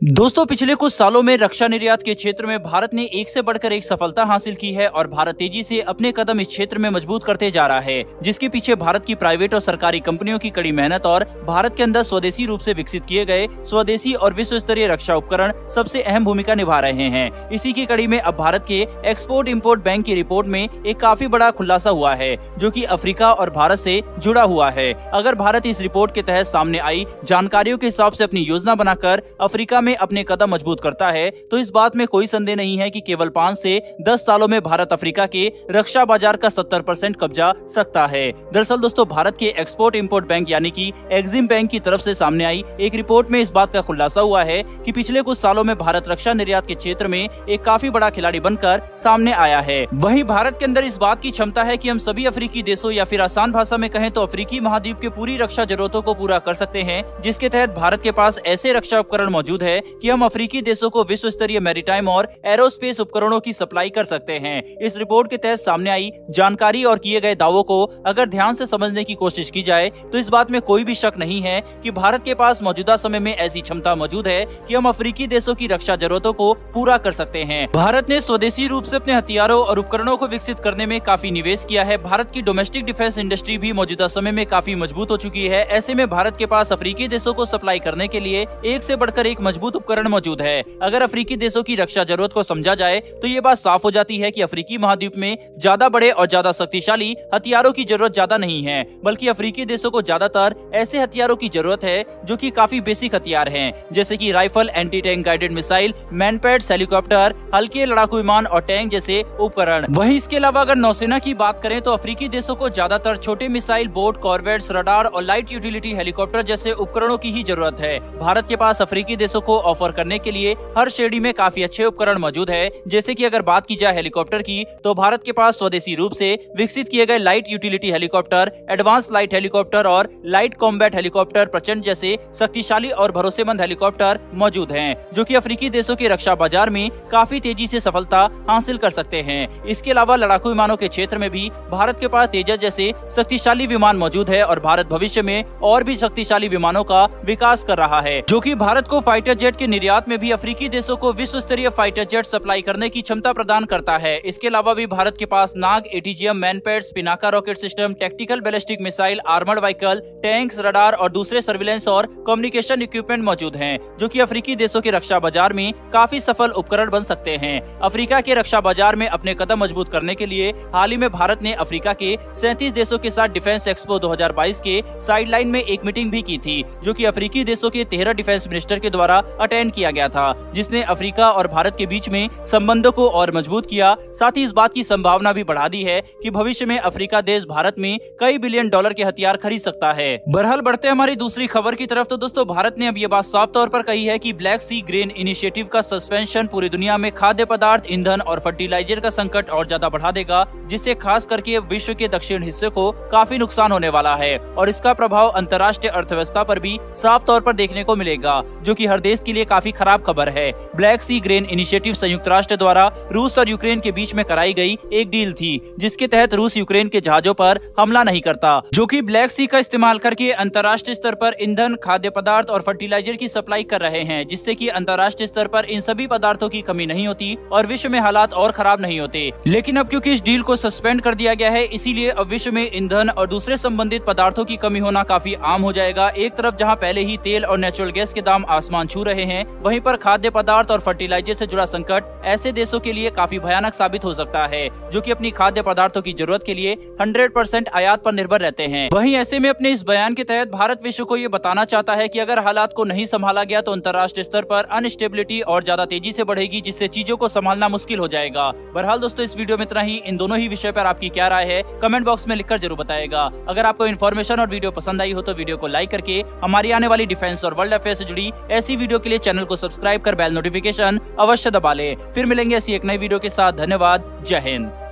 दोस्तों पिछले कुछ सालों में रक्षा निर्यात के क्षेत्र में भारत ने एक से बढ़कर एक सफलता हासिल की है और भारत तेजी से अपने कदम इस क्षेत्र में मजबूत करते जा रहा है, जिसके पीछे भारत की प्राइवेट और सरकारी कंपनियों की कड़ी मेहनत और भारत के अंदर स्वदेशी रूप से विकसित किए गए स्वदेशी और विश्व स्तरीय रक्षा उपकरण सबसे अहम भूमिका निभा रहे हैं। इसी की कड़ी में अब भारत के एक्सपोर्ट इम्पोर्ट बैंक की रिपोर्ट में एक काफी बड़ा खुलासा हुआ है, जो कि अफ्रीका और भारत से जुड़ा हुआ है। अगर भारत इस रिपोर्ट के तहत सामने आई जानकारियों के हिसाब से अपनी योजना बनाकर अफ्रीका में अपने कदम मजबूत करता है, तो इस बात में कोई संदेह नहीं है कि केवल 5 से 10 सालों में भारत अफ्रीका के रक्षा बाजार का 70% कब्जा सकता है। दरअसल दोस्तों भारत के एक्सपोर्ट इम्पोर्ट बैंक यानी कि एक्जिम बैंक की तरफ से सामने आई एक रिपोर्ट में इस बात का खुलासा हुआ है कि पिछले कुछ सालों में भारत रक्षा निर्यात के क्षेत्र में एक काफी बड़ा खिलाड़ी बनकर सामने आया है। वहीं भारत के अंदर इस बात की क्षमता है कि हम सभी अफ्रीकी देशों या फिर आसान भाषा में कहें तो अफ्रीकी महाद्वीप के पूरी रक्षा जरूरतों को पूरा कर सकते हैं, जिसके तहत भारत के पास ऐसे रक्षा उपकरण मौजूद है कि हम अफ्रीकी देशों को विश्व स्तरीय मैरीटाइम और एरोस्पेस उपकरणों की सप्लाई कर सकते हैं। इस रिपोर्ट के तहत सामने आई जानकारी और किए गए दावों को अगर ध्यान से समझने की कोशिश की जाए तो इस बात में कोई भी शक नहीं है कि भारत के पास मौजूदा समय में ऐसी क्षमता मौजूद है कि हम अफ्रीकी देशों की रक्षा जरूरतों को पूरा कर सकते हैं। भारत ने स्वदेशी रूप से अपने हथियारों और उपकरणों को विकसित करने में काफी निवेश किया है। भारत की डोमेस्टिक डिफेंस इंडस्ट्री भी मौजूदा समय में काफी मजबूत हो चुकी है। ऐसे में भारत के पास अफ्रीकी देशों को सप्लाई करने के लिए एक से बढ़कर एक मजबूत उपकरण मौजूद है। अगर अफ्रीकी देशों की रक्षा जरूरत को समझा जाए तो ये बात साफ हो जाती है कि अफ्रीकी महाद्वीप में ज्यादा बड़े और ज्यादा शक्तिशाली हथियारों की जरूरत ज्यादा नहीं है, बल्कि अफ्रीकी देशों को ज्यादातर ऐसे हथियारों की जरूरत है जो कि काफी बेसिक हथियार हैं, जैसे कि rifle, anti tank guided missile, MANPADS, helicopter, हल्के लड़ाकू विमान और टैंक जैसे उपकरण। वहीं इसके अलावा अगर नौसेना की बात करें तो अफ्रीकी देशों को ज्यादातर छोटे मिसाइल, बोट, कॉर्वेट्स, रडार और लाइट यूटिलिटी हेलीकॉप्टर जैसे उपकरणों की ही जरूरत है। भारत के पास अफ्रीकी देशों को ऑफर करने के लिए हर श्रेणी में काफी अच्छे उपकरण मौजूद है। जैसे कि अगर बात की जाए हेलीकॉप्टर की तो भारत के पास स्वदेशी रूप से विकसित किए गए light utility helicopter, advance light helicopter और लाइट कॉम्बैट हेलीकॉप्टर प्रचंड जैसे शक्तिशाली और भरोसेमंद हेलीकॉप्टर मौजूद हैं, जो कि अफ्रीकी देशों के रक्षा बाजार में काफी तेजी से सफलता हासिल कर सकते हैं। इसके अलावा लड़ाकू विमानों के क्षेत्र में भी भारत के पास तेजस जैसे शक्तिशाली विमान मौजूद है और भारत भविष्य में और भी शक्तिशाली विमानों का विकास कर रहा है, जो कि भारत को फाइटर जेट के निर्यात में भी अफ्रीकी देशों को विश्व स्तरीय फाइटर जेट सप्लाई करने की क्षमता प्रदान करता है। इसके अलावा भी भारत के पास Nag, ATGM, MANPADS, Pinaka rocket system, tactical ballistic missile, armoured vehicle, tanks, radar और दूसरे सर्विलेंस और कम्युनिकेशन इक्विपमेंट मौजूद हैं, जो कि अफ्रीकी देशों के रक्षा बाजार में काफी सफल उपकरण बन सकते हैं। अफ्रीका के रक्षा बाजार में अपने कदम मजबूत करने के लिए हाल ही में भारत ने अफ्रीका के 37 देशों के साथ डिफेंस एक्सपो 2022 के साइडलाइन में एक मीटिंग भी की थी, जो कि अफ्रीकी देशों के 13 डिफेंस मिनिस्टर के द्वारा अटेंड किया गया था, जिसने अफ्रीका और भारत के बीच में संबंधों को और मजबूत किया। साथ ही इस बात की संभावना भी बढ़ा दी है कि भविष्य में अफ्रीका देश भारत में कई बिलियन डॉलर के हथियार खरीद सकता है। बहरहाल बढ़ते हमारी दूसरी खबर की तरफ तो दोस्तों भारत ने अब ये बात साफ तौर पर कही है कि ब्लैक सी ग्रेन इनिशिएटिव का सस्पेंशन पूरी दुनिया में खाद्य पदार्थ, ईंधन और फर्टिलाइजर का संकट और ज्यादा बढ़ा देगा, जिससे खास करके विश्व के दक्षिण हिस्से को काफी नुकसान होने वाला है और इसका प्रभाव अंतर्राष्ट्रीय अर्थव्यवस्था पर भी साफ तौर पर देखने को मिलेगा, जो कि हर देश के लिए काफी खराब खबर है। ब्लैक सी ग्रेन इनिशिएटिव संयुक्त राष्ट्र द्वारा रूस और यूक्रेन के बीच में कराई गई एक डील थी, जिसके तहत रूस यूक्रेन के जहाजों पर हमला नहीं करता, जो कि ब्लैक सी का इस्तेमाल करके अंतर्राष्ट्रीय स्तर पर ईंधन, खाद्य पदार्थ और फर्टिलाइजर की सप्लाई कर रहे हैं, जिससे कि अंतर्राष्ट्रीय स्तर पर इन सभी पदार्थों की कमी नहीं होती और विश्व में हालात और खराब नहीं होते। लेकिन अब क्योंकि इस डील को सस्पेंड कर दिया गया है, इसीलिए अब विश्व में ईंधन और दूसरे संबंधित पदार्थों की कमी होना काफी आम हो जाएगा। एक तरफ जहाँ पहले ही तेल और नेचुरल गैस के दाम आसमान छू रहे हैं, वहीं पर खाद्य पदार्थ और फर्टिलाइजर से जुड़ा संकट ऐसे देशों के लिए काफी भयानक साबित हो सकता है, जो कि अपनी खाद्य पदार्थों की जरूरत के लिए 100% आयात पर निर्भर रहते हैं। वहीं ऐसे में अपने इस बयान के तहत भारत विश्व को ये बताना चाहता है कि अगर हालात को नहीं संभाला गया तो अंतर्राष्ट्रीय स्तर पर अनस्टेबिलिटी और ज्यादा तेजी से बढ़ेगी, जिससे चीजों को संभालना मुश्किल हो जाएगा। बहरहाल दोस्तों इस वीडियो में इतना ही। इन दोनों ही विषय पर आपकी क्या राय है कमेंट बॉक्स में लिखकर जरूर बताएगा। अगर आपको इन्फॉर्मेशन और वीडियो पसंद आई हो तो वीडियो को लाइक करके हमारी आने वाली डिफेंस और वर्ल्ड अफेयर से जुड़ी ऐसी वीडियो के लिए चैनल को सब्सक्राइब कर बेल नोटिफिकेशन अवश्य दबा ले। फिर मिलेंगे ऐसी एक नई वीडियो के साथ। धन्यवाद। जय हिंद।